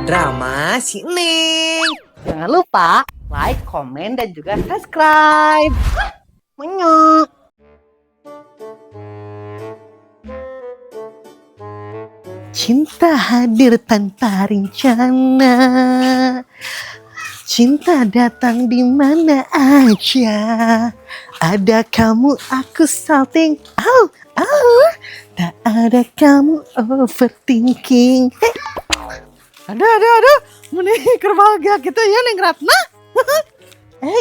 drama si Neng. Jangan lupa like, komen, dan juga subscribe. Menyok. Cinta hadir tanpa rencana. Cinta datang di mana aja. Ada kamu aku salting. Tak ada kamu overthinking. Aduh. Mending kerbahagia kita ya Neng Ratna.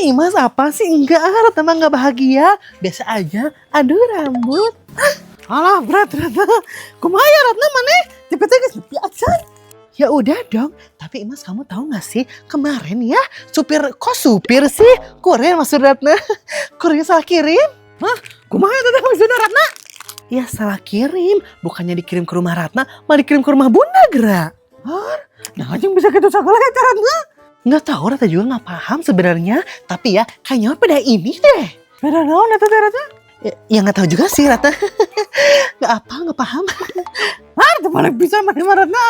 Imas apa sih? Enggak, Ratna mah enggak bahagia. Biasa aja. Aduh rambut. Alah berat Ratna. Kumaha ya Ratna maneh? Tipe-tipe sepi aja. Ya udah dong. Tapi Imas kamu tahu gak sih kemarin ya supir sih? Kurir maksud Ratna. Kurir salah kirim. Hah? Kumaha ya tadi maksudnya Ratna? Ya salah kirim. Bukannya dikirim ke rumah Ratna, malah dikirim ke rumah Bunda Gra. Nah aja bisa gitu segala ya Ratna. Nggak tahu Ratna juga nggak paham sebenarnya. Tapi ya kayaknya beda ini deh. Beda naon Ratna? Ya nggak tahu juga sih Ratna. Nggak paham. Tuh paling bisa main Ratna.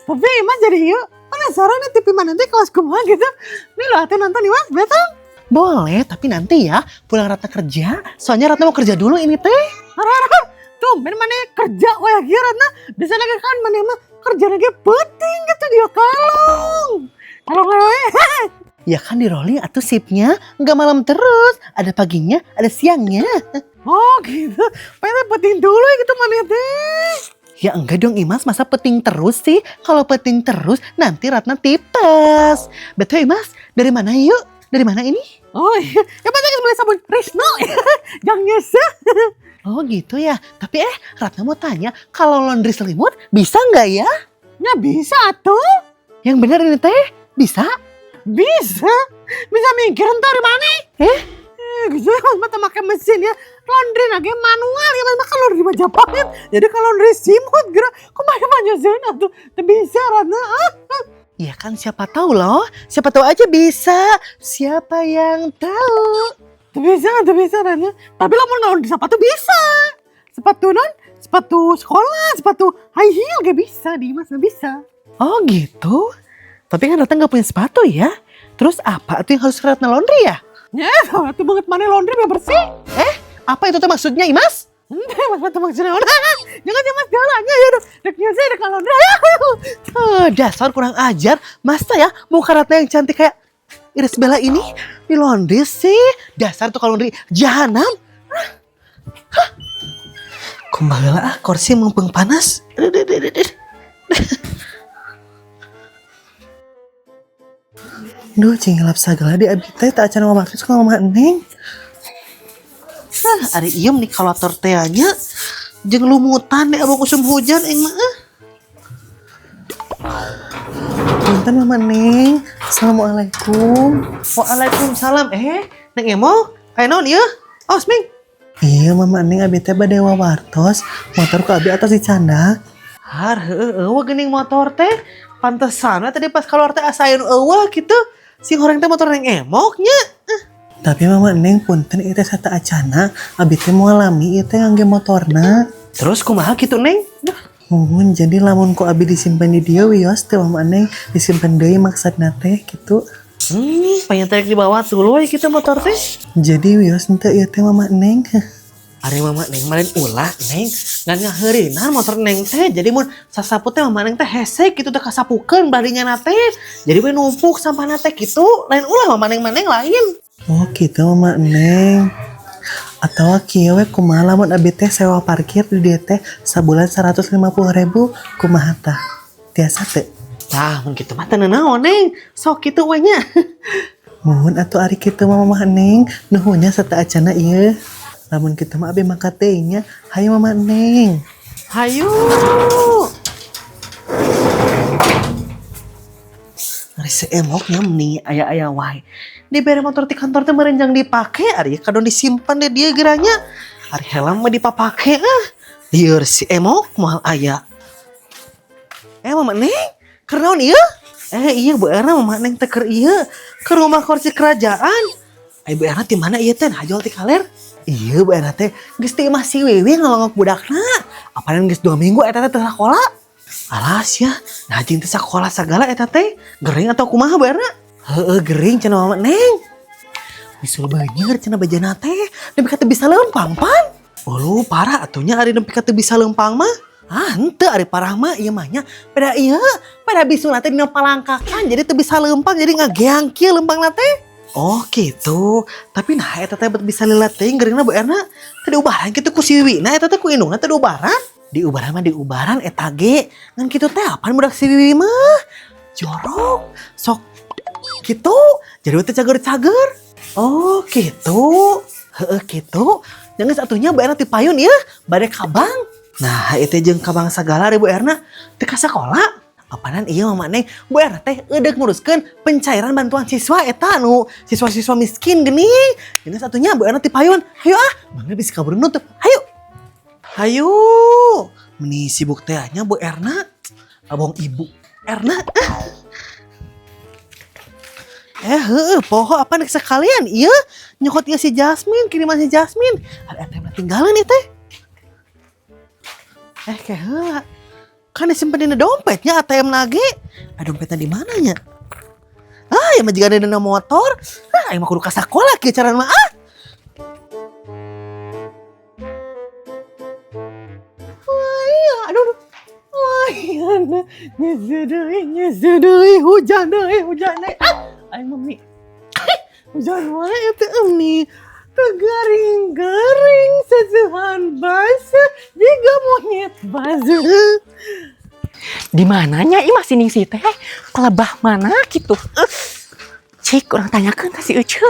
Tapi Imas jadi yuk penasaran nih TV mana nanti kelas kumaha gitu. Nih lah nonton Imas betul. Boleh, tapi nanti ya pulang Ratna kerja. Soalnya Ratna mau kerja dulu ini teh. Tuh, mana kerja wah ya Ratna. Bisa lagi kan mana mah kerja lagi penting gitu dia kalong. Ya kan di rolling atau shiftnya nggak malam terus. Ada paginya, ada siangnya. Oh gitu. Penting dulu gitu mana teh. Ya enggak dong Imas, masa peting terus sih? Kalau peting terus nanti Ratna tipes. Betul Imas, dari mana yuk? Dari mana ini? Oh iya, yang penting beli sabun Risno. Jangan nyesek. Oh gitu ya, tapi Ratna mau tanya, kalau laundry selimut bisa nggak ya? Ya bisa tuh. Yang benar ini teh, bisa? Bisa mikir ntar di mana? Gitu mata pakai mesin ya. Laundry lagi manual ya, maka laundry Majapahit. Jadi kalau laundry simut gerak, kok banyak zona tuh, bisa Ratna. Ya kan siapa tahu loh, siapa tahu aja bisa. Siapa yang tahu? Tuh bisa Ratna. Tapi lo mau laundry sepatu bisa. Sepatu sekolah, sepatu high heel gak bisa, Dimas gak bisa. Oh gitu? Tapi kan Ratna gak punya sepatu ya? Terus apa tuh yang harus Ratna laundry ya? Ya, itu banget mana laundry biar bersih. Apa itu tuh maksudnya Imas? Mas maksudnya jangan Mas galanya ya deknya saya dek laundry. Dasar kurang ajar. Masa ya muka Ratna yang cantik kayak Iris Bella ini di laundry sih? Dasar tuh kalau laundry jahanam. Kumaha kursi mumpung panas. Duh, cingelap sagala di abdi teh tak acan waktu suka ngomong Neng. Ari iem nih kalau torteanya jeung lumutan deh abang usum hujan mah. Punten Mama Neng. Assalamualaikum. Waalaikumsalam. Neng Emo, kayak naon ieu? Osming. Iya Mama Neng abi teh bade wawartos, motor ku abi atas dicandak. Eueuh geuning motor teh. Pantesan tadi pas keluar teh asaeun eueuh gitu. Si horeng teh motor Neng Emoknya. Tapi Mama Neng punten ieu teh sata acana, abi teh mau alami ieu teh ngangge motorna. Terus kumaha kitu Neng? Mun jadi lamun ku abi disimpen di dieu wios teh Mama Neng disimpen deui maksudna teh kitu. Pengen teh dibawa dulu we kitu motor teh. Jadi wios henteu ieu teh Mama Neng. Ari Mama Neng malen ulah Neng, ngan ngaheurinan motor Neng teh. Jadi mun sasapu teh Mama Neng teh hese kitu teh kasapukeun badinya teh. Jadi we numpuk sampahna teh kitu, lain ulah Mama Neng lain. Oh gitu Mama Neng. Atau kieu we kumaha lamun abi teh sewa parkir di dieu teh sabulan 150.000 kumaha tah? Tiasa teu? Tah mun kitu mah teu naon Neng. Sok kitu we nya. Mun atuh ari kitu Mama Neng, nuhunnya sata acana ieu. Lamun kita mah abi mangkat teh nya, hayu Mama Neng. Hayu. Ari seemoknya meni aya-aya wae. Dibere motor di kantor teh merenjang dipake, ari kadon disimpan deh dia geranya. Ari helm mah dipapake lieur si emok moal aya. Mama Neng, keur naon ieu? Iya Bu Erna Mama Neng teh keur ieu ke rumah kursi kerajaan. Bu Erna di mana ieu teh? Hajol ti kaler. Iya Bu Erna teh geus teh masih wewe ngalongok budakna. Apalagi geus 2 minggu eta teh teu sakola. Alas ya, nah jeung teh sakola sagala eta teh gering atau kumaha barna? Heeh gering cenah mama Neng. Bisul banyer cenah bajana teh, nepi ka teu bisa lempang pan. Oh parah atunya ari nepi ka teu bisa lempang mah. Ah henteu ari parah mah ieu mah nya. Pada bisul teh dina palangkakan jadi teu bisa lempang jadi ngageang kieu lempangna teh. Oh gitu, tapi nah eta teh bisa lilat teh geringna Bu Erna. Teu diubaran kitu ku si Wiwina eta teh ku indungna teu diubaran. Diubaran mah diubaran eta ge. Ngan kitu teh apaan budak si Wiwi mah? Jorok. Sok gitu. Jadi teh cager-cager. Oh gitu. Heeh gitu. Yang satunya Bu Erna ti payun ieu bade kabang. Nah, itu jeung kabang sagala Bu Erna teh ka sakola. Apaanan ieu mama Neng, Bu Erna teh eudeuh nguruskeun pencairan bantuan siswa eta nu siswa-siswa miskin geuning. Yang satunya Bu Erna ti payun. Hayu ah, mangga bisi kabur nutup. Hayu. Hayu. Meni sibuk teh nya Bu Erna. Abong Ibu Erna. Poho apa nek sekalian ieu nyokot ieu si Jasmine, kiriman si Jasmine. Ada ATM tinggalan ieu teh. Kayak heula. Kan disimpen di dompetnya ATM lagi. Dompetnya di mana nya? Ya mah jiga dina motor. Aing mah kudu ka sakola kieu carana mah. Aduh. Wah, nyesudeuy hujan deui. Aing mami. Hujan wae eta emni. Garing-garing sesuhan basah jiga monyet basah. Di mananya ieu masih ningsih teh? Kelebah mana gitu? Cik urang tanyakeun ka si Ece.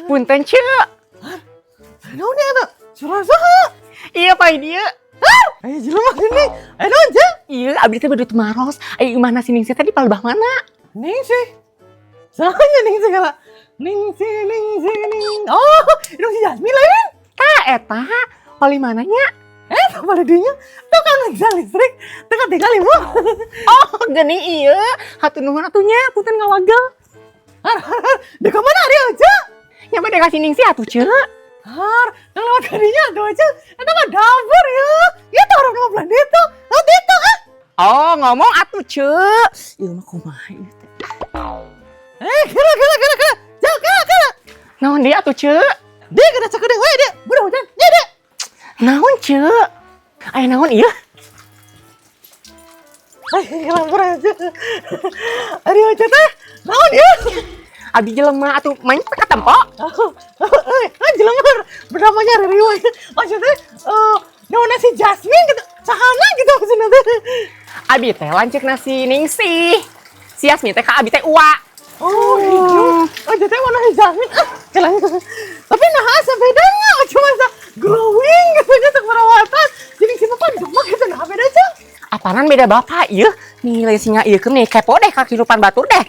Punten, Ceu. Naon eta? Suara saha? Iya pai dieu. Aya jelema geuning. Aya naon, Ceu? Iya, abdi teh badut maros. Aya imahna si ningsih teh di palebah mana? Ningsih. Sahanya Ningsih kala? Ningsih. Oh, itu si Jasmine lain. Tah eta, pali mananya? Pada dinya tuh kan ngejal listrik teka tinggal ibu. Oh, geuning ieu. Hatur nuhun atunya, punten ngawagel. Dek mana ari aja? Nya bade ka si ningsih atuh, Ceu. Har, yang lewat kadinya aduh aja. Eta mah dapur ya. Ya tuh orang ngomong itu. Itu ah. Oh, ngomong atuh, Ceu. Ieu mah kumaha ieu teh? Kira. Jauh kira. Naon dia atuh, Ceu? Dia kena cakadeng wae dia. Budak hujan. Ya dia. Naon, Ceu? Aya naon ieu? Lampur aja. Ari aja teh. Naon ieu? Abdi jelema atuh main teh ka tempo. Jelema bernamanya Riri wae. Maksudnya naon si Jasmine gitu. Sahana gitu maksudnya teh. Abi teh lanceuk nasi ningsih. Si Yasmin teh ka abi teh uwa. Oh gitu. Aja teh warna Jasmine. Tapi nah asa bedanya cuma sa glowing gitu nya perawatan. Jadi si bapak di rumah gitu nah beda aja. Apaanan beda bapak ieu? Nilai singa ieu keun kepo deh ka kehidupan batur deh.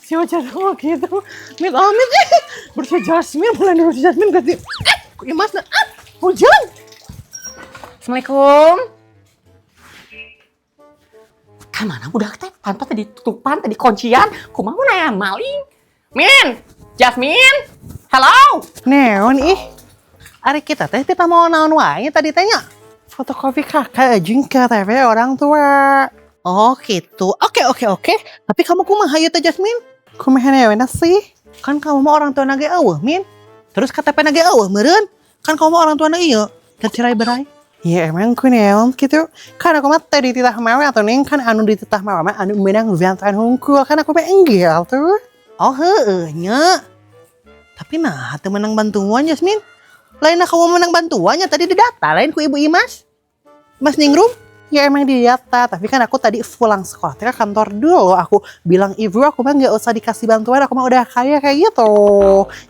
Si Ocha tuh gitu. Amit bersih Jasmine mulai dari Jasmine ganti. Kok imas na hujan. Assalamualaikum. Kamana budak teh? Pantat tadi tutupan, tadi kuncian. Kumaha mun aya maling? Min, Jasmine. Hello. Neon Ari kita teh kita mau naon wae tadi tanya. Fotokopi kakak jeung KTP orang tua. Oh gitu. Oke. Tapi kamu kumaha ieu teh Jasmine? Kumaha neuna sih? Kan kamu mah orang tua nage eueuh, Min. Terus KTP nage eueuh meureun. Kan kamu mah orang tua ieu. Tercerai-berai. Ya emang ku neon gitu. Kan aku mah teh dititah mawe atau neng kan anu dititah mawe mah anu menang vantan hungkul kan aku mah enggel tuh. Oh heueuh nya. Tapi nah teu menang bantuan Jasmine. Lain kamu menang bantuannya tadi didata lain ku Ibu Imas. Mas Ningrum. Ya emang didata, tapi kan aku tadi pulang sekolah ke kantor dulu. Aku bilang ibu aku mah nggak usah dikasih bantuan, aku mah udah kaya kayak gitu.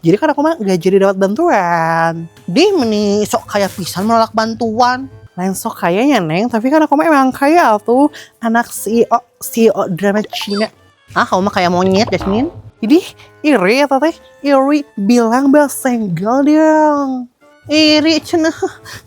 Jadi kan aku mah nggak jadi dapat bantuan. Di meni sok kaya pisan menolak bantuan. Lain sok kayanya neng, tapi kan aku mah emang kaya tuh anak CEO drama Cina. Kamu mah kayak monyet Jasmine. Jadi iri ya teh, iri bilang single dong. Iri cenah.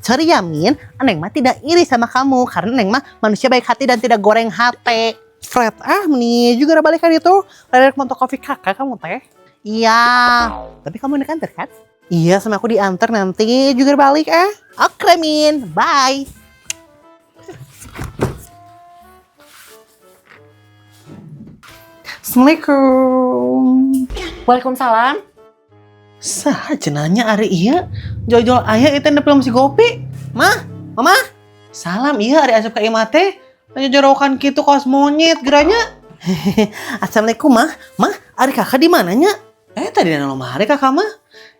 Cari Yamin, Neng mah tidak iri sama kamu karena Neng mah manusia baik hati dan tidak goreng hati. Fred, nih juga balikan itu. Dari fotokopi kakak kamu teh. Iya. Tapi kamu ini kan terkat? Iya, sama aku diantar nanti juga balik Oke, Min. Bye. Assalamualaikum. Waalaikumsalam. Sah cenanya ari iya. Jol-jol aya itu anda belum si gopi. Mah, mama. Salam iya ari asup ka imah teh. Tanya jorokan kitu kos monyet geranya. Assalamualaikum mah. Mah, ari kakak di mananya? Tadi nana lemari kakak mah.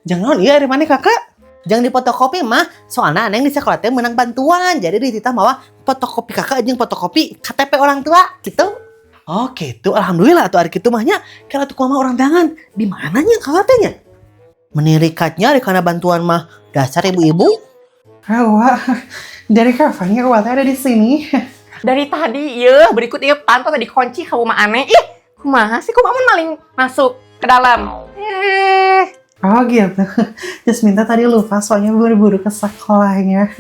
Jangan iya ari mana kakak? Jangan dipotokopi mah. Soalnya aneh di sekolah teh menang bantuan. Jadi dititah mawa fotokopi kakak aja yang fotokopi KTP orang tua gitu. Oh gitu, alhamdulillah tuh hari gitu mahnya. Kalau tuh mah orang tangan. Di mananya kakak tehnya? Menirikatnya karena bantuan mah dasar ibu-ibu. Wah, dari kafannya Wah ada di sini. Dari tadi, ya berikut ya pantas tadi kunci kamu mah aneh. Ih, kumaha sih kumaha maling masuk ke dalam. Oh gitu. Just minta tadi lupa soalnya buru-buru ke sekolahnya.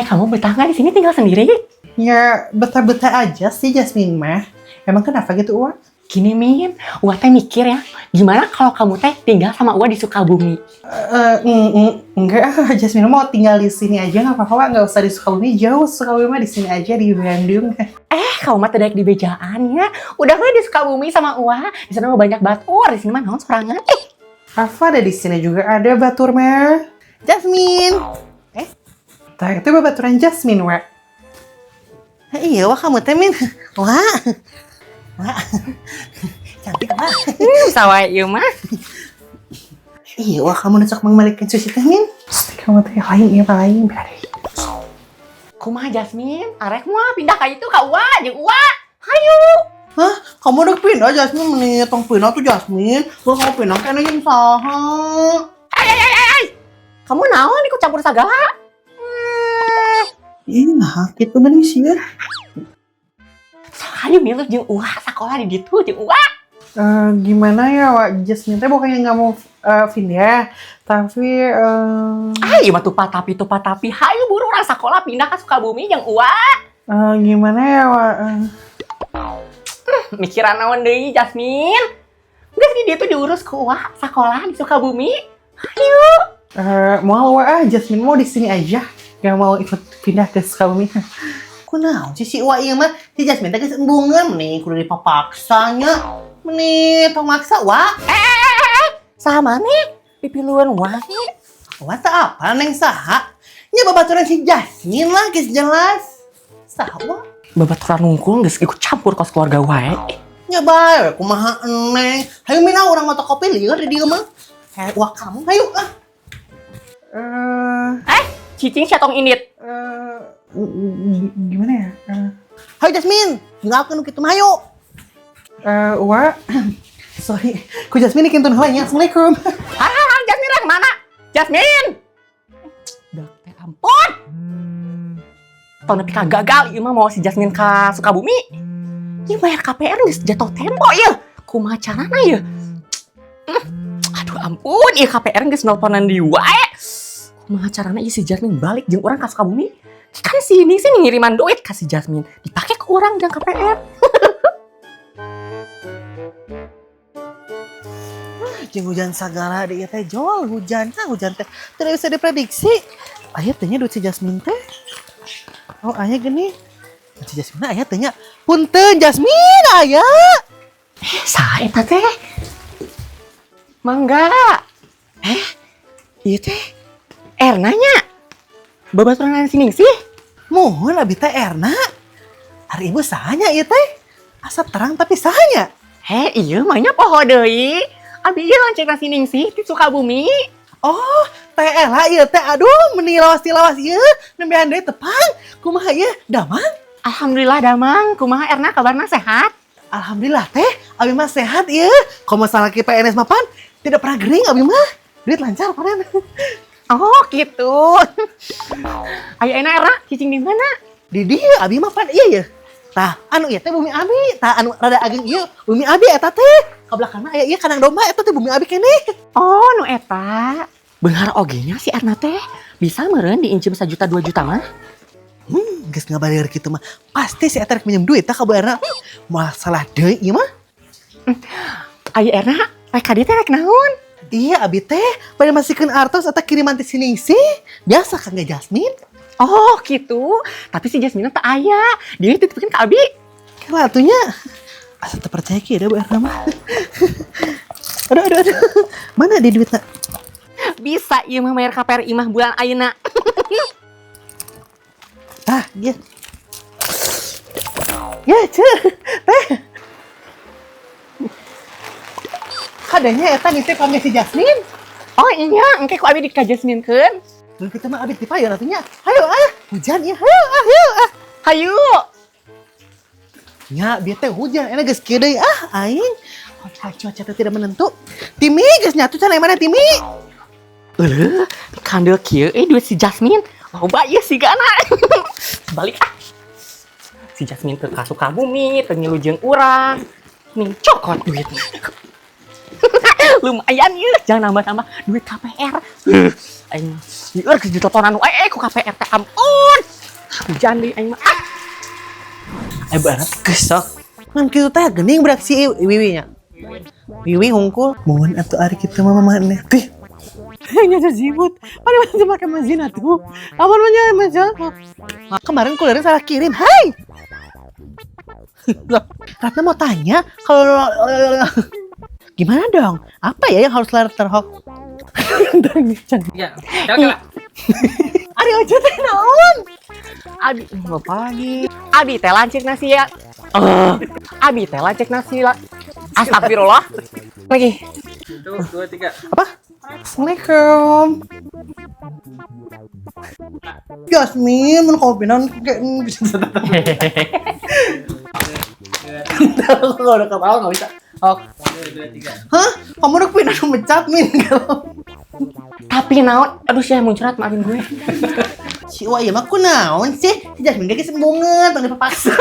Kamu betah nggak di sini tinggal sendiri? Ya betah-betah aja sih Jasmine mah. Emang kenapa gitu Wak? Gini Min, Wak teh mikir ya, gimana kalau kamu teh tinggal sama Wak di Sukabumi? Enggak, Jasmine mau tinggal di sini aja nggak apa-apa Wak. Nggak usah di Sukabumi, jauh Sukabumi mah di sini aja di Bandung. Kamu mah teh daek di bejaan ya. Udah di Sukabumi sama Wak, di sana mah banyak batur, di sini mah naon sorangan. Rafa ada di sini juga ada batur mah. Jasmine. Itu baturan Jasmine Wak. Iya Wak kamu teh Min. Wak. Cantik Wak. Sawa ieu mah. Iya Wak kamu necok mengembalikan sushi teh Min. Kamu teh lain ya lain bari. Kumaha Jasmine, arek mah pindah ka itu ka Wak jeung Wak. Hayu. Hah? Kamu udah pindah Jasmine menit tong pindah tuh Jasmine. Kalau kamu pindah kayaknya yang saha. Kamu naon ikut campur segala? Iya, gitu bener sih ya. Hayu milih jeung Wak sakola di ditu jeung Wak. Gimana ya Wak? Jasmine teh bukannya nggak mau pindah, tapi Iya mah tupat tapi hayu buru orang sekolah pindah ke Sukabumi jeung Wak. gimana ya Wak? Mikiran naon deui Jasmine? Geus di ditu diurus ku Wak sekolah di Sukabumi. Hayu. Mau Wak Jasmine mau di sini aja, nggak mau ikut pindah ke Sukabumi. Kunaon sih si Wak ieu mah? Si Jasmine teh geus embungeun mending kudu dipapaksanya. Meni tong maksa Wak. Sama nih pipiluan Wak. Wak teh apa neng saha? Nya babaturan si Jasmine lah geus jelas. Saha Wak? Babaturan nungkul geus ikut campur kos keluarga wae. Nya bae kumaha eneng. Hayu mina urang mata kopi lieur di dieu mah. Wak kamu hayu ah. Cicing siatong init. Gimana ya? Hayu Jasmine, tinggalkeun kitu mah hayu. Wak. Sorry, ku Jasmine kintun heula nya. Assalamualaikum. Jasmine rek mana? Jasmine. Dah teh ampun. Tahun nepi gagal ieu mah mau si Jasmine ka Sukabumi. Ieu bayar KPR geus jatuh tempo ieu. Kumaha carana ieu? Aduh ampun, ieu KPR geus nelponan di wae. Kumaha carana ieu si Jasmine balik jeung urang ka Sukabumi? Kan sini ngiriman duit ka si Jasmine, dipake ke urang jeung KPR. Jeung hujan sagala di teh jol hujan teh tidak bisa diprediksi. Aya teh nya duit si Jasmine teh. Oh aya gini. Si Jasmine aya teh nya. Punten Jasmine aya. Saha eta teh? Mangga. Ieu teh Erna nya. Babaturan sini sih. Mohon abi teh Erna. Ari ibu sahanya ieu teh? Asap terang tapi sahanya. Ieu mah nya poho deui. Abi ieu lancet nasi ningsih di Sukabumi. Oh, teh Ella ieu teh aduh meni lawas ieu nembean deui tepang. Kumaha ieu? Damang? Alhamdulillah damang. Kumaha Erna kabarna sehat? Alhamdulillah teh, abi mah sehat ieu. Kalau masalah ki PNS mapan tidak pernah gering abi mah. Duit lancar panen. Oh, gitu. Ayo enak Erna, cicing di mana? Di dieu abi mah pan ieu. Tah, anu ieu teh bumi abi. Tah anu rada ageng ieu bumi abi eta teh. Ka belakangna aya ieu kandang domba eta teh bumi abi keneh. Oh, nu eta. Beunghar ogenya si Erna teh bisa meureun diincim 1 juta 2 juta mah. Geus ngabalir kitu mah. Pasti si eta rek minjem duit tah ka Bu Erna. Masalah deui ieu mah. Ayo Erna, rek ka dieu teh rek naon? Iya abi teh pada masihkeun artos eta kiriman ti sini sih. Biasa kan gak Jasmine? Oh, gitu. Tapi si Jasmine teh aya. Dia dititipkeun ka Abi. Kelatunya. Asa terpercaya ki ada Bu Erna mah. Aduh. Mana di duitna? Bisa ieu mah mayar KPR imah bulan ayeuna. Ah, iya. Ya, teh. Kadanya eta nih teh pameh si Jasmine. Oh iya, engke ku abi dikajasminkeun. Mun kita mah abis dipayon atunya. Hayo hujan ya. Hayo Hayu. Ya, biar teh hujan, enak geus kieu deui aing. Cuaca teh tidak menentu. Timi geus nyatu can mana Timi? Eueuh, kandel kieu duit si Jasmine. Loba ieu sigana. Balik ah. Si Jasmine teu ka Sukabumi, teu ngilujeun urang. Ning cokot duitnya. Lumayan ieu, jangan nambah-nambah duit KPR. Aing lieur geus diteleponan ku KPR teh ampun. Hujan deui aing mah. Barat gesok. Ngan kitu teh geuning berak si Wiwi nya. Wiwi hungkul. Mohon atuh ari kitu mah maneh. Tih. Nya jimut. Pada masih pakai mesin atuh. Aman mah nya mesin. Kemarin kuliahnya salah kirim. Hai. Ratna mau tanya kalau gimana dong? Apa ya yang harus terhok? Ya, coba. Ari ojo teh naon? Abi lupa lagi. Abi teh lancik nasi ya. Abi teh lancik nasi lah. Astagfirullah. Lagi. 1, 2, 3. Apa? Assalamualaikum. Jasmine, mun kopinan kayak bisa. Kalau udah ketawa nggak bisa. Oh. 1, 2, 3. Hah? Kamu udah pindah mecat Min kalau. Tapi naon, aduh sih muncrat maafin gue. Si Wah, ya mah kunaon sih? Si Jasmine gak sembungan, tong dipaksa.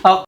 Oh.